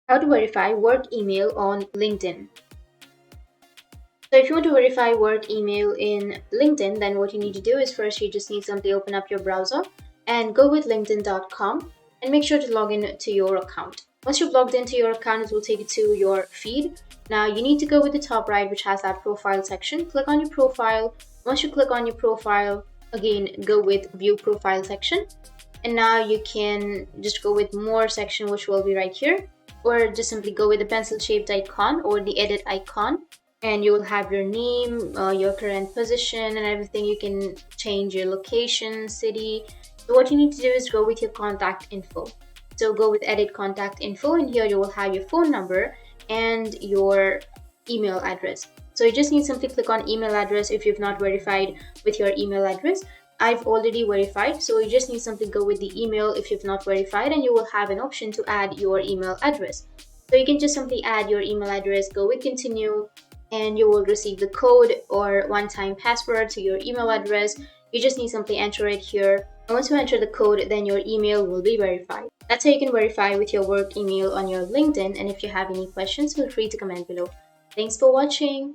How to verify work email on LinkedIn. So if you want to verify work email in LinkedIn, then what you need to do is first you just need to simply open up your browser and go with linkedin.com and make sure to log in to your account. Once you've logged into your account, it will take you to your feed. Now you need to go with the top right, which has that profile section. Click on your profile. Once you click on your profile, again, go with view profile section. And now you can just go with more section, which will be right here, or just simply go with the pencil shaped icon or the edit icon, and you will have your name, your current position and everything. You can change your location, city. So what you need to do is go with your contact info. So go with edit contact info, and here you will have your phone number and your email address. So you just need to simply click on email address if you've not verified with your email address. I've already verified, so you just need to simply go with the email if you've not verified, and you will have an option to add your email address. So you can just simply add your email address, go with continue, and you will receive the code or one-time password to your email address. You just need to simply enter it here. And once you enter the code, then your email will be verified. That's how you can verify with your work email on your LinkedIn. And if you have any questions, feel free to comment below. Thanks for watching.